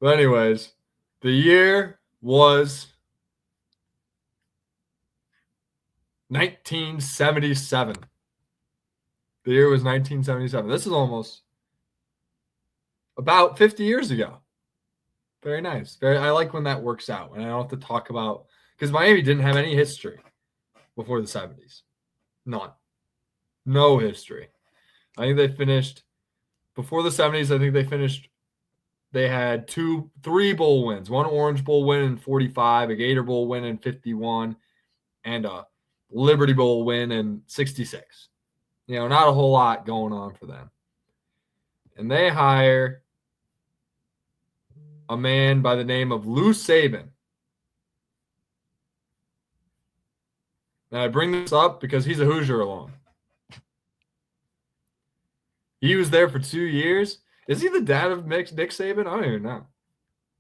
But anyways, the year was 1977. The year was 1977. This is almost about 50 years ago. Very nice. I like when that works out. And I don't have to talk about because Miami didn't have any history before the 70s. None. No history. I think they finished before the 70s. I think they had 3 bowl wins. One Orange Bowl win in 45, a Gator Bowl win in 51, and a Liberty Bowl win in 66. Not a whole lot going on for them. And they hire a man by the name of Lou Saban. Now, I bring this up because he's a Hoosier alum. He was there for 2 years. Is he the dad of Nick Saban? I don't even know.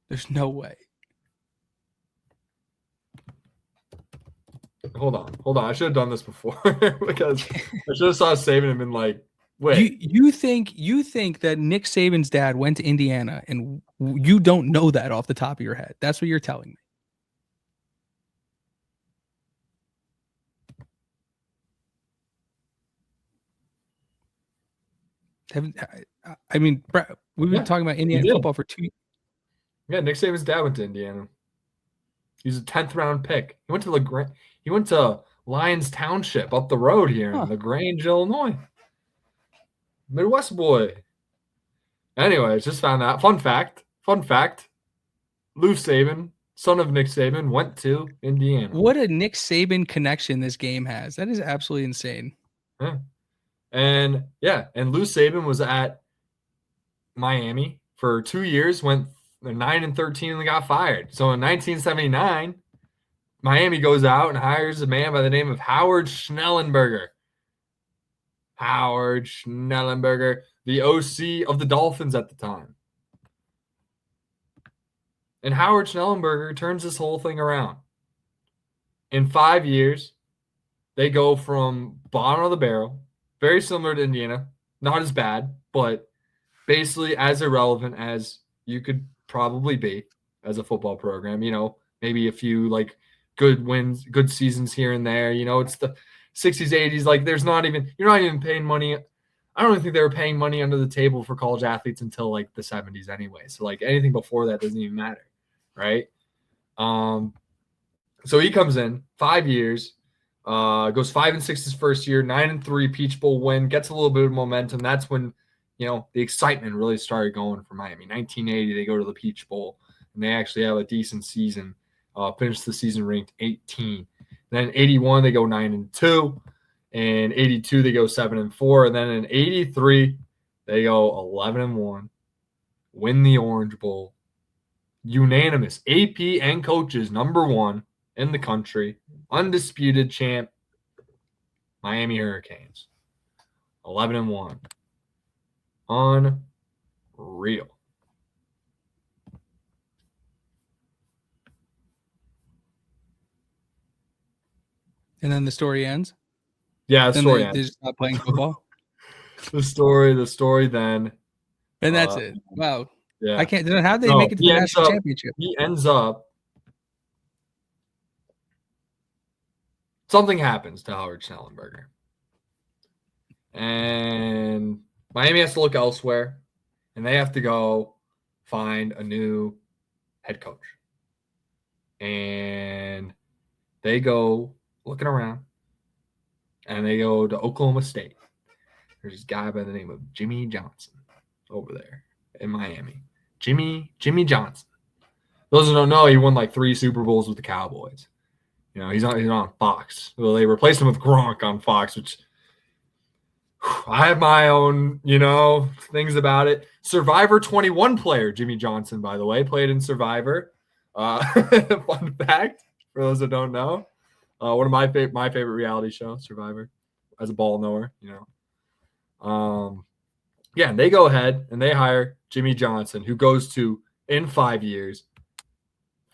There's no way. Hold on. I should have done this before because I should have saw Saban and been like, wait. You think that Nick Saban's dad went to Indiana and you don't know that off the top of your head? That's what you're telling me. I mean, we've been talking about Indiana football for 2 years. Yeah, Nick Saban's dad went to Indiana. He's a 10th round pick. He went to Lyons Township up the road here in LaGrange, Illinois. Midwest boy. Anyways, just found out. Fun fact. Lou Saban, son of Nick Saban, went to Indiana. What a Nick Saban connection this game has. That is absolutely insane. Yeah. And Lou Saban was at Miami for 2 years, went 9-13 and got fired. So in 1979, Miami goes out and hires a man by the name of Howard Schnellenberger. Howard Schnellenberger, the OC of the Dolphins at the time. And Howard Schnellenberger turns this whole thing around. In 5 years, they go from bottom of the barrel, very similar to Indiana, not as bad, but basically as irrelevant as you could probably be as a football program. Maybe a few like good wins, good seasons here and there. It's the 60s, 80s. Like you're not even paying money. I don't even think they were paying money under the table for college athletes until like the 70s anyway. So like anything before that doesn't even matter. Right. So he comes in 5 years, goes 5-6 his first year, 9-3 Peach Bowl win, gets a little bit of momentum. That's when, the excitement really started going for Miami. 1980, they go to the Peach Bowl and they actually have a decent season, finish the season ranked 18. Then 81, they go 9-2. In 82, they go 7-4. And then in 83, they go 11-1, win the Orange Bowl. Unanimous AP and coaches #1 in the country, undisputed champ, Miami Hurricanes. 11-1. Unreal. And then the story ends? Yeah, the story ends. They just stop playing football? The story then. And that's it. Wow. Yeah. I can't. How did they make it to the national championship? He ends up. Something happens to Howard Schnellenberger. And Miami has to look elsewhere. And they have to go find a new head coach. And they go looking around. And they go to Oklahoma State. There's this guy by the name of Jimmy Johnson over there in Miami. Jimmy Johnson. Those who don't know, he won like 3 Super Bowls with the Cowboys. He's on Fox. Well, they replaced him with Gronk on Fox, which I have my own, things about it. Survivor 21 player, Jimmy Johnson, by the way, played in Survivor. Fun fact for those that don't know. One of my favorite reality show, Survivor, as a ball knower, and they go ahead and they hire Jimmy Johnson, who goes to, in 5 years,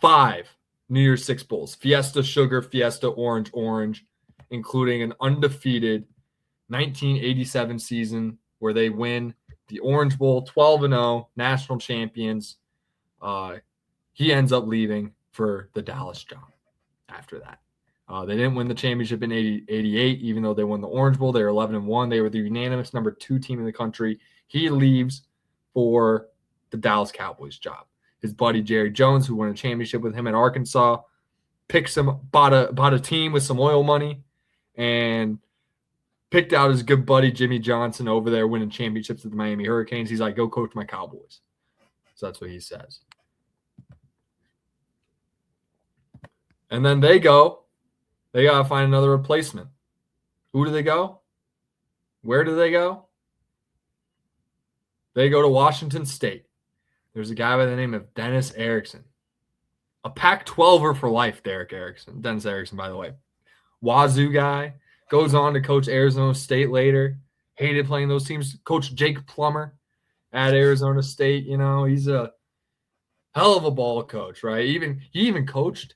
5 New Year's Six Bowls. Fiesta Sugar, Fiesta Orange, including an undefeated 1987 season where they win the Orange Bowl, 12-0, national champions. he ends up leaving for the Dallas job after that. They didn't win the championship in 88, even though they won the Orange Bowl. They were 11-1. They were the unanimous number 2 team in the country. He leaves for the Dallas Cowboys job. His buddy Jerry Jones, who won a championship with him at Arkansas, picks him, bought a team with some oil money, and picked out his good buddy Jimmy Johnson over there winning championships with the Miami Hurricanes. He's like, go coach my Cowboys. So that's what he says. And then they got to find another replacement. Who do they go? Where do they go? They go to Washington State. There's a guy by the name of Dennis Erickson. A Pac-12er for life, Dennis Erickson, by the way. Wazoo guy. Goes on to coach Arizona State later. Hated playing those teams. Coach Jake Plummer at Arizona State. You know, he's a hell of a ball coach, right? He even coached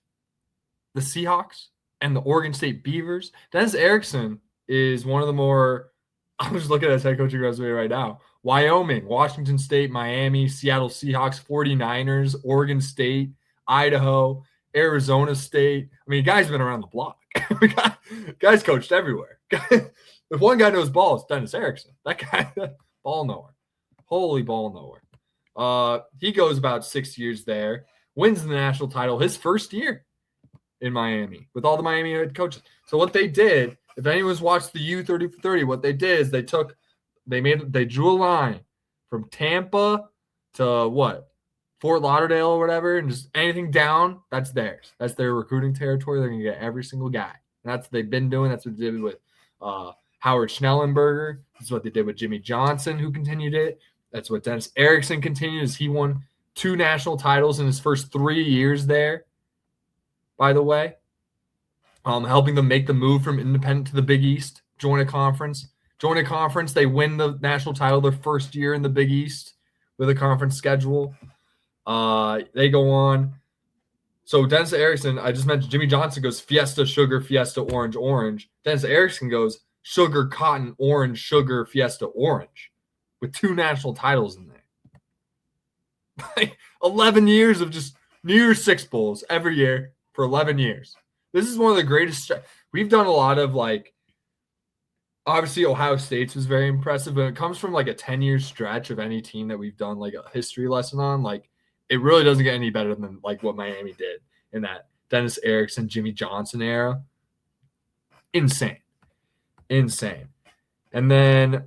the Seahawks and the Oregon State Beavers. Dennis Erickson is one of the more – I'm just looking at his head coaching resume right now. Wyoming, Washington State, Miami, Seattle Seahawks, 49ers, Oregon State, Idaho, Arizona State. I mean, guy's been around the block. Guy's coached everywhere. If one guy knows ball, it's Dennis Erickson. That guy, ball knower. Holy ball knower. He goes about 6 years there, wins the national title his first year in Miami with all the Miami head coaches. So what they did, if anyone's watched the U30 for 30, what they did is they drew a line from Tampa to what? Fort Lauderdale or whatever, and just anything down, that's theirs. That's their recruiting territory. They're going to get every single guy. And that's what they've been doing. That's what they did with Howard Schnellenberger. That's what they did with Jimmy Johnson, who continued it. That's what Dennis Erickson continued, as he won 2 national titles in his first 3 years there, by the way. Helping them make the move from independent to the Big East, join a conference. They win the national title their first year in the Big East with a conference schedule. They go on. So Dennis Erickson, I just mentioned Jimmy Johnson goes Fiesta, Sugar, Fiesta, Orange, Orange. Dennis Erickson goes Sugar, Cotton, Orange, Sugar, Fiesta, Orange, with 2 national titles in there. Like 11 years of just New Year's Six Bowls every year for 11 years. This is one of the greatest. We've done a lot of obviously Ohio State's was very impressive, but it comes from like a 10-year stretch of any team that we've done like a history lesson on. Like, it really doesn't get any better than like what Miami did in that Dennis Erickson, Jimmy Johnson era. Insane. And then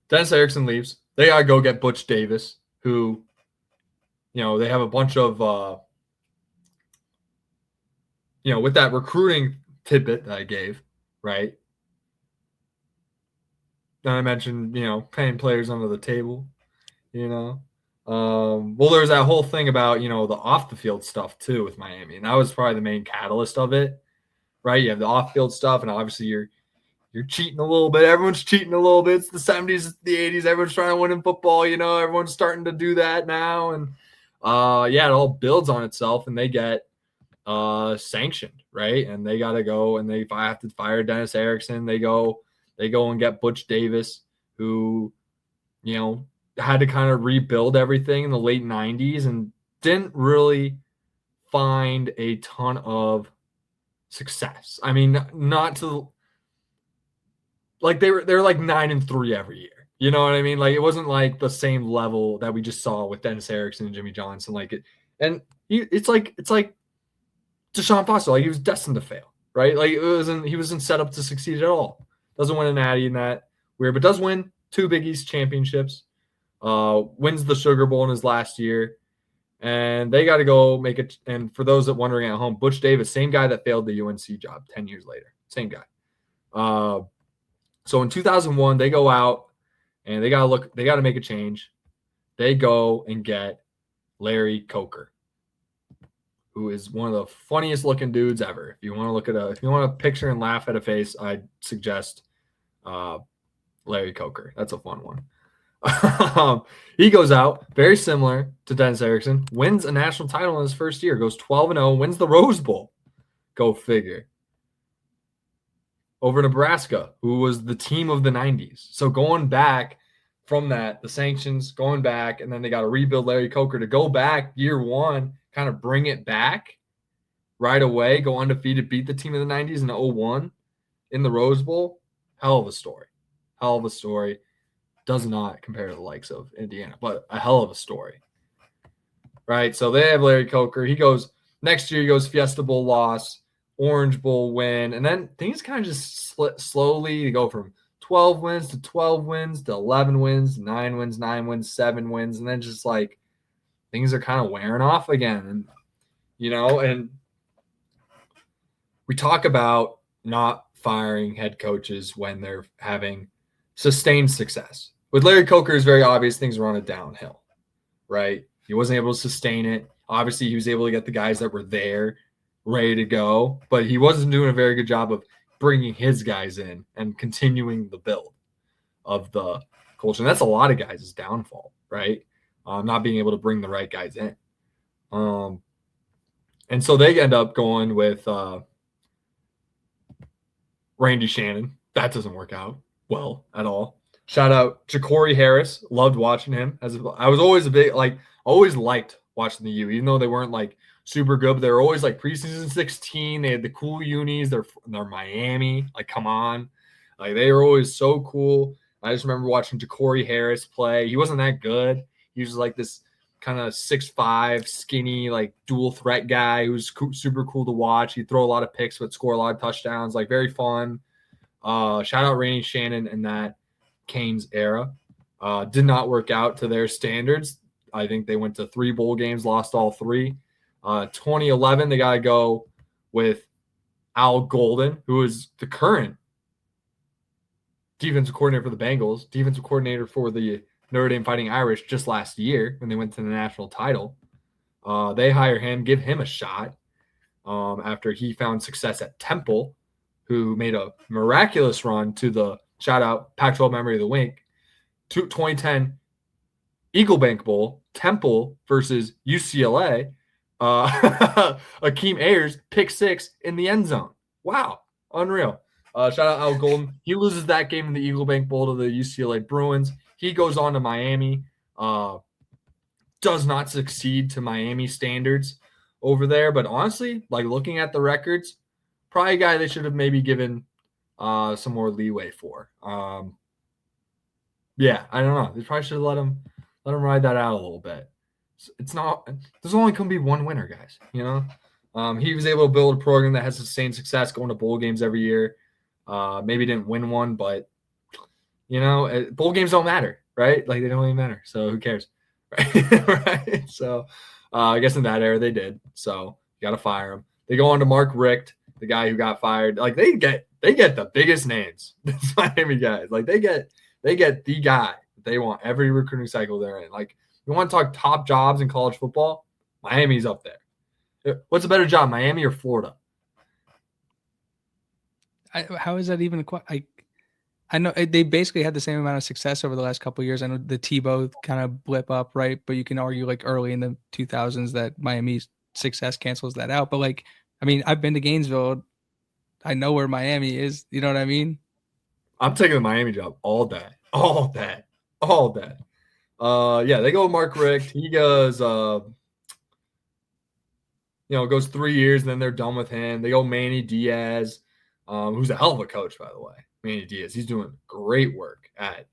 Dennis Erickson leaves. They got to go get Butch Davis, who, they have a bunch of, with that recruiting tidbit that I gave, right? Then I mentioned, paying players under the table, Well, there was that whole thing about, the off the field stuff too with Miami. And that was probably the main catalyst of it, right? You have the off field stuff, and obviously you're cheating a little bit. Everyone's cheating a little bit. It's the 70s, it's the 80s. Everyone's trying to win in football, Everyone's starting to do that now. And, it all builds on itself, and they get sanctioned, right? And they got to go, and they have to fire Dennis Erickson. They go and get Butch Davis, who, had to kind of rebuild everything in the late 90s and didn't really find a ton of success. I mean, not to like they're like 9-3 every year. You know what I mean? Like, it wasn't like the same level that we just saw with Dennis Erickson and Jimmy Johnson. It's like Deshaun Foster, like he was destined to fail, right? Like he wasn't set up to succeed at all. Doesn't win a natty in that weird, but does win 2 Big East championships. Wins the Sugar Bowl in his last year, and they got to go make it. And for those that wondering at home, Butch Davis, same guy that failed the UNC job 10 years later, same guy. So in 2001, they go out and they got to make a change. They go and get Larry Coker, who is one of the funniest looking dudes ever. If you want to picture and laugh at a face, I'd suggest Larry Coker. That's a fun one. He goes out, very similar to Dennis Erickson, wins a national title in his first year, goes 12-0, wins the Rose Bowl. Go figure. over Nebraska, who was the team of the 90s. So going back from that, the sanctions, going back, and then they got to rebuild Larry Coker to go back year one, kind of bring it back right away, go undefeated, beat the team of the 90s in 01 in the Rose Bowl. Hell of a story. Hell of a story. Does not compare to the likes of Indiana, but a hell of a story. Right? So they have Larry Coker. He goes, next year he goes Fiesta Bowl loss, Orange Bowl win, and then things kind of just slowly to go from 12 wins to 12 wins to 11 wins, 9 wins, 9 wins, 7 wins, and then just like things are kind of wearing off again. And, and we talk about not firing head coaches when they're having sustained success. With Larry Coker, it's very obvious things were on a downhill, right? He wasn't able to sustain it. Obviously, he was able to get the guys that were there ready to go, but he wasn't doing a very good job of bringing his guys in and continuing the build of the culture. And that's a lot of guys' downfall, right? Not being able to bring the right guys in. And so they end up going with Randy Shannon. That doesn't work out well at all. Shout out Ja'Cory Harris. Loved watching him. I was always always liked watching the U, even though they weren't like super good. But they were always like preseason 16. They had the cool unis. They're Miami. Like, come on. Like, they were always so cool. I just remember watching Ja'Cory Harris play. He wasn't that good. He was like this kind of 6'5", skinny, like dual threat guy who was super cool to watch. He'd throw a lot of picks, but score a lot of touchdowns. Like, very fun. Shout out Randy Shannon in that Canes era. Did not work out to their standards. I think they went to 3 bowl games, lost all 3. 2011, they got to go with Al Golden, who is the current defensive coordinator for the Bengals, defensive coordinator for the Notre Dame Fighting Irish just last year when they went to the national title. They hire him, give him a shot after he found success at Temple, who made a miraculous run to the shout out Pac-12 memory of the week, 2010 Eagle Bank Bowl, Temple versus UCLA. Akeem Ayers pick 6 in the end zone. Wow, unreal. Shout out Al Golden. He loses that game in the Eagle Bank Bowl to the UCLA Bruins. He goes on to Miami. Does not succeed to Miami standards over there, but honestly, like looking at the records, probably a guy they should have maybe given some more leeway for. Yeah, I don't know. They probably should have let him ride that out a little bit. It's not. There's only going to be one winner, guys. He was able to build a program that has sustained success, going to bowl games every year. Maybe didn't win one, but bowl games don't matter, right? Like, they don't even matter. So who cares, right? Right. So I guess in that era they did. So you got to fire him. They go on to Mark Richt, the guy who got fired. Like, they get the biggest names. These Miami guys. Like, they get the guy that they want every recruiting cycle they're in. Like, you want to talk top jobs in college football? Miami's up there. What's a better job, Miami or Florida? How is that even I know they basically had the same amount of success over the last couple of years. I know the Tebow kind of blip up, right? But you can argue like early in the 2000s that Miami's success cancels that out. But like, I mean, I've been to Gainesville. I know where Miami is. You know what I mean? I'm taking the Miami job all day. Yeah, they go with Mark Richt. He goes, goes 3 years, and then they're done with him. They go Manny Diaz, who's a hell of a coach, by the way. Manny Diaz, he's doing great work at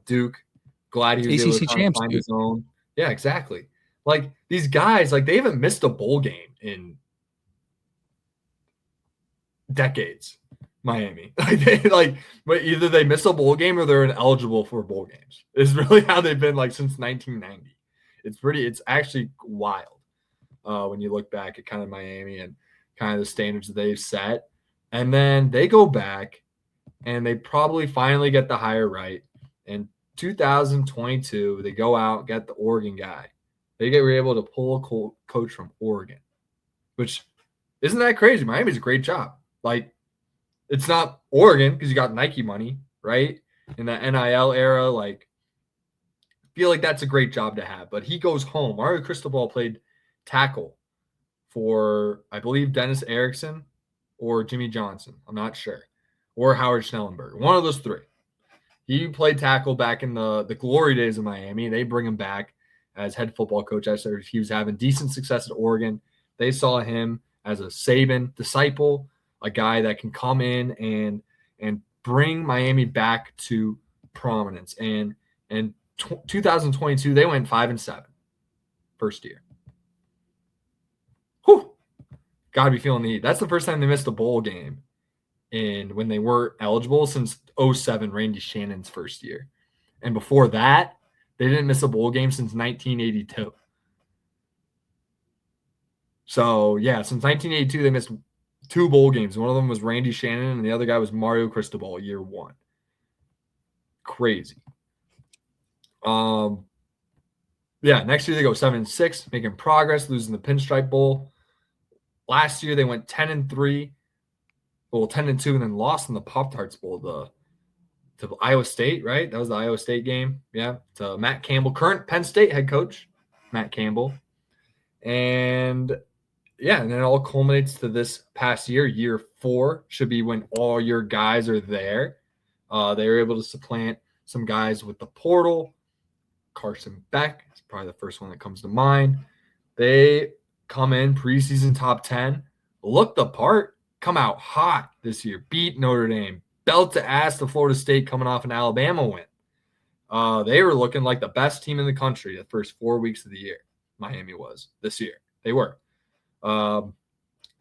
Duke. Glad he was able to kind of find his own. Yeah, exactly. Like, these guys, like, they haven't missed a bowl game in decades. Miami, but either they miss a bowl game or they're ineligible for bowl games. It's really how they've been like since 1990. It's actually wild when you look back at kind of Miami and kind of the standards that they've set. And then they go back and they probably finally get the hire right. In 2022, they go out, get the Oregon guy. They were able to pull a coach from Oregon, which isn't that crazy. Miami's a great job. Like, it's not Oregon because you got Nike money, right? In the NIL era, like, I feel like that's a great job to have. But he goes home. Mario Cristobal played tackle for, I believe, Dennis Erickson or Jimmy Johnson. I'm not sure. or Howard Schnellenberger. One of those three. He played tackle back in the glory days of Miami. They bring him back as head football coach. I said he was having decent success at Oregon. They saw him as a Saban disciple, a guy that can come in and bring Miami back to prominence. And 2022, they went 5-7 first year. Whew. Got to be feeling the heat. That's the first time they missed a bowl game when they weren't eligible since 2007, Randy Shannon's first year. And before that, they didn't miss a bowl game since 1982. So, yeah, since 1982, they missed 2 bowl games. One of them was Randy Shannon, and the other guy was Mario Cristobal, year 1. Crazy. Next year they go 7-6, making progress, losing the Pinstripe Bowl. Last year they went 10-3, 10-2, and then lost in the Pop-Tarts Bowl to Iowa State, right? That was the Iowa State game. Yeah, to Matt Campbell, current Penn State head coach, Matt Campbell. And then it all culminates to this past year. Year 4 should be when all your guys are there. They were able to supplant some guys with the portal. Carson Beck is probably the first one that comes to mind. They come in preseason top 10, look the part, come out hot this year, beat Notre Dame, belt to ass to Florida State coming off an Alabama win. They were looking like the best team in the country the first 4 weeks of the year. Miami was this year. They were. And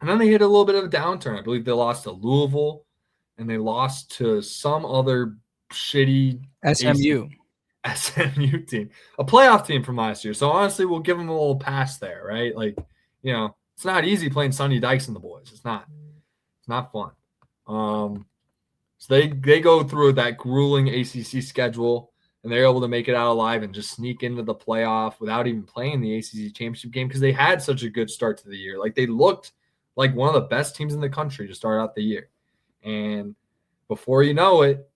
then they hit a little bit of a downturn. I believe they lost to Louisville, and they lost to some other shitty SMU team, a playoff team from last year. So honestly, we'll give them a little pass there, right? Like, it's not easy playing Sonny Dykes and the boys. It's not fun. So they go through that grueling ACC schedule, and they're able to make it out alive and just sneak into the playoff without even playing the ACC championship game because they had such a good start to the year. Like, they looked like one of the best teams in the country to start out the year. And before you know it,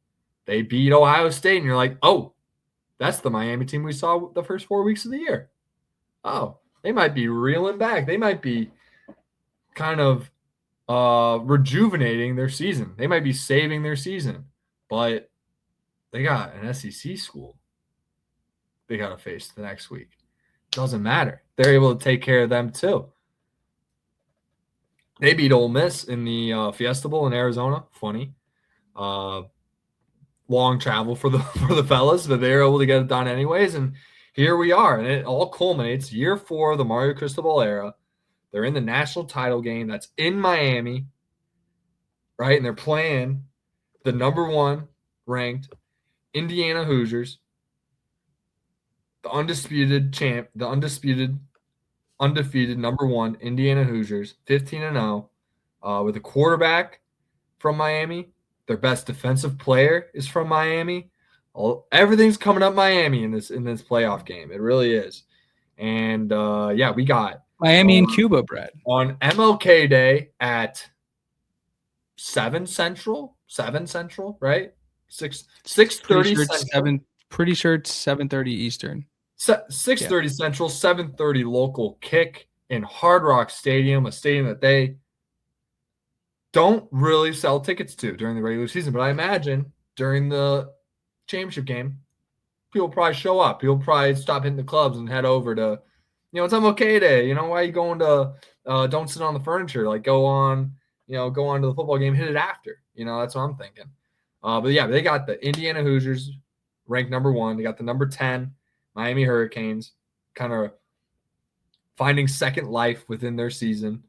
they beat Ohio State, and you're like, oh, that's the Miami team we saw the first 4 weeks of the year. Oh, they might be reeling back. They might be kind of rejuvenating their season. They might be saving their season. But they got an SEC school they got to face the next week. Doesn't matter. They're able to take care of them too. They beat Ole Miss in the Fiesta Bowl in Arizona. Funny. Long travel for the fellas, but they're able to get it done anyways. And here we are. And it all culminates year 4 of the Mario Cristobal era. They're in the national title game. That's in Miami, right? And they're playing the number 1 ranked Indiana Hoosiers, the undefeated number 1 Indiana Hoosiers, 15-0, with a quarterback from Miami. Their best defensive player is from Miami. Everything's coming up Miami in this playoff game. It really is. And we got Miami and Cuba, Brad, on MLK Day at 7 Central, right? 6:30 Central. Pretty sure it's 7:30 Eastern. 6:30 Central, 7:30 local kick in Hard Rock Stadium, a stadium that they don't really sell tickets to during the regular season. But I imagine during the championship game, people probably show up. People probably stop hitting the clubs and head over to, it's MLK Day. Why are you going to don't sit on the furniture? Like, go on to the football game, hit it after. That's what I'm thinking. They got the Indiana Hoosiers ranked number 1. They got the number 10 Miami Hurricanes kind of finding second life within their season.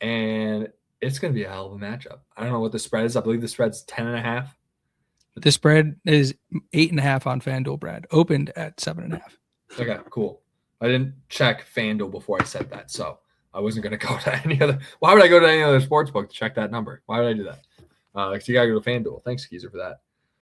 And it's going to be a hell of a matchup. I don't know what the spread is. I believe the spread's 10.5. The spread is 8.5 on FanDuel, Brad. Opened at 7.5. Okay, cool. I didn't check FanDuel before I said that, so I wasn't going to go to any other. Why would I go to any other sports book to check that number? Why would I do that? Because you got to go to FanDuel. Thanks, Keezer, for that.